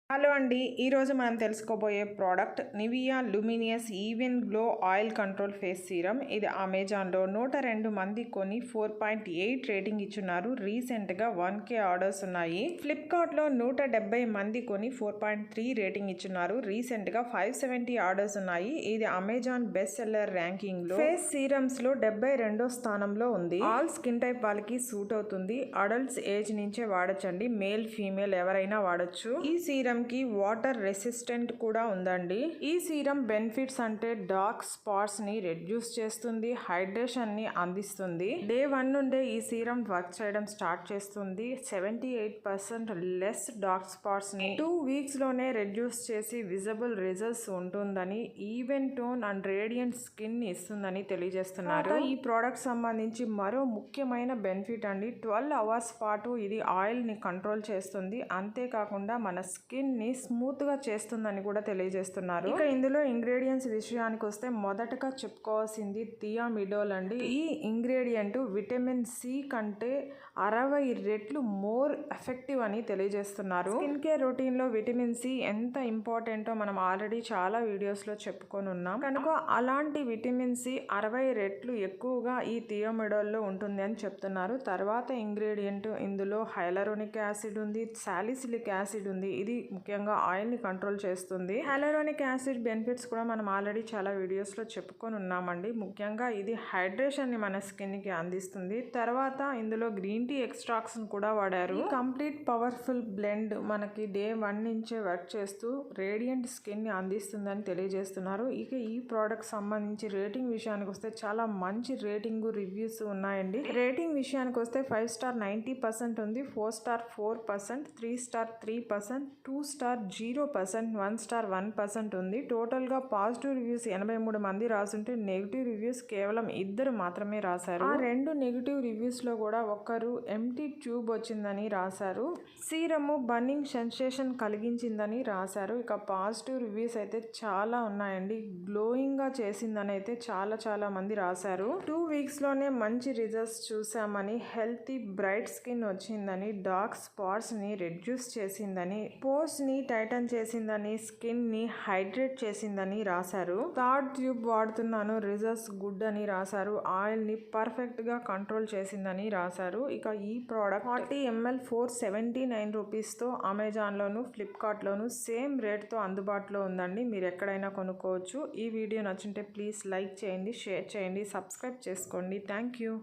Hello అండి, ఈరోజు మనం తెలుసుకోబోయే product Nivea luminous even glow oil control face serum. ఇది అమెజాన్లో 102 మంది కొని 4.8 రేటింగ్ ఇచ్చున్నారు. రీసెంట్గా 1K ఆర్డర్స్ ఉన్నాయి. ఫ్లిప్కార్ట్లో 170 మంది కొని 4.3 రేటింగ్ ఇచ్చున్నారు. రీసెంట్గా 570 ఆర్డర్స్ ఉన్నాయి. ఇది అమెజాన్ బెస్ట్ సెల్లర్ ర్యాంకింగ్లో ఫేస్ సీరమ్స్లో 72వ స్థానంలో ఉంది. ఆల్ స్కిన్ టైప్ వాళ్ళకి సూట్ అవుతుంది. అడల్ట్స్ ఏజ్ నుంచే వాడచ్చండి. మేల్ ఫీమేల్ ఎవరైనా వాడచ్చు. ఈ సీరం కి వాటర్ రెసిస్టెంట్ కూడా ఉందండి. ఈ సీరం బెనిఫిట్స్ అంటే డార్క్ స్పాట్స్ ని రెడ్యూస్ చేస్తుంది, హైడ్రేషన్ ని అందిస్తుంది. డే 1 నుండే ఈ సీరం వర్క్ చేయడం స్టార్ట్ చేస్తుంది. 78% లెస్ డార్క్ స్పాట్స్ ని 2 వీక్స్ లోనే రెడ్యూస్ చేసి విజిబుల్ రిజల్ట్స్ ఉంటుందని, even tone and radiant skin ని ఇస్తుందని తెలియజేస్తున్నారు. ఈ ప్రోడక్ట్ సంబంధించి మరో ముఖ్యమైన బెనిఫిట్ అండి, 12 అవర్స్ పాటు ఇది ఆయిల్ ని కంట్రోల్ చేస్తుంది. అంతేకాకుండా మన స్కిన్ ని స్మూత్ గా చేస్తుందని కూడా తెలియజేస్తున్నారు. ఇక ఇందులో ఇంగ్రీడియంట్స్ విషయానికి వస్తే మొదటగా చెప్పుకోవాల్సింది థియామిడోల్ అండి. ఈ ఇంగ్రీడియంట్ విటమిన్ సి కంటే 60 రెట్లు మోర్ ఎఫెక్టివ్ అని తెలియజేస్తున్నారు. స్కిన్ కేర్ రొటీన్ లో విటమిన్ సి ఎంత ఇంపార్టెంటో మనం ఆల్రెడీ చాలా వీడియోస్ లో చెప్పుకొని ఉన్నాం. కనుక అలాంటి విటమిన్ సి 60 రెట్లు ఎక్కువగా ఈ థియామిడోల్ లో ఉంటుంది అని చెప్తున్నారు. తర్వాత ఇంగ్రీడియంట్ ఇందులో హైలరోనిక్ యాసిడ్ ఉంది, సాలిసిలిక్ యాసిడ్ ఉంది. ఇది ముఖ్యంగా ఆయిల్ ని కంట్రోల్ చేస్తుంది. హైలరోనిక్ యాసిడ్ బెనిఫిట్స్ కూడా మనం ఆల్రెడీ చాలా వీడియోస్ లో చెప్పుకొని ఉన్నామండి. ముఖ్యంగా ఇది హైడ్రేషన్ ని మన స్కిన్ కి అందిస్తుంది. తర్వాత ఇందులో గ్రీన్ టీ ఎక్స్ట్రాక్ట్స్ కూడా వాడారు. కంప్లీట్ పవర్ఫుల్ బ్లెండ్ మనకి డే 1 నుంచే వర్క్ చేస్తూ రేడియంట్ స్కిన్ ని అందిస్తుందని తెలియజేస్తున్నారు. ఇక ఈ ప్రోడక్ట్ సంబంధించి రేటింగ్ విషయానికి వస్తే చాలా మంచి రేటింగ్ రివ్యూస్ ఉన్నాయండి. రేటింగ్ విషయానికి వస్తే 5 స్టార్ 90% ఉంది, 4 స్టార్ 4%, 3 స్టార్ 3%, 2 స్టార్ 0%, 1 స్టార్ 1% ఉంది. టోటల్ గా పాజిటివ్ రివ్యూస్ 83 మంది రాసుంటే నెగిటివ్ రివ్యూస్ కేవలం 2 మాత్రమే రాశారు. ఆ 2 నెగిటివ్ రివ్యూస్ లో కూడా ఒకరు ఎంటీ ట్యూబ్ వచ్చిందని రాశారు, సీరము బర్నింగ్ సెన్సేషన్ కలిగించిందని రాశారు. ఇక పాజిటివ్ రివ్యూస్ అయితే చాలా ఉన్నాయండి. గ్లోయింగ్ గా చేసిందని అయితే చాలా మంది రాశారు. 2 వీక్స్ లోనే మంచి రిజల్ట్స్ చూసామని, హెల్తీ బ్రైట్ స్కిన్ వచ్చిందని, డార్క్ స్పాట్స్ ని రెడ్యూస్ చేసిందని, పోర్స్ ని టైటన్ చేసిందని, స్కిన్ ని హైడ్రేట్ చేసిందని రాశారు. 3rd ట్యూబ్ వాడుతున్నాను, రిజల్ట్స్ గుడ్ అని రాశారు. ఆయిల్ ని పర్ఫెక్ట్ గా కంట్రోల్ చేసిందని రాశారు. ఇక ఈ ప్రోడక్ట్ 40 ml 479 రూపీస్ తో అమెజాన్ లోను, ఫ్లిప్కార్ట్ లోను సేమ్ రేట్ తో అందుబాటులో ఉందండి. మీరు ఎక్కడైనా కొనుక్కోవచ్చు. ఈ వీడియో నచ్చుంటే ప్లీజ్ లైక్ చేయండి, షేర్ చేయండి, సబ్స్క్రైబ్ చేసుకోండి. Thank you.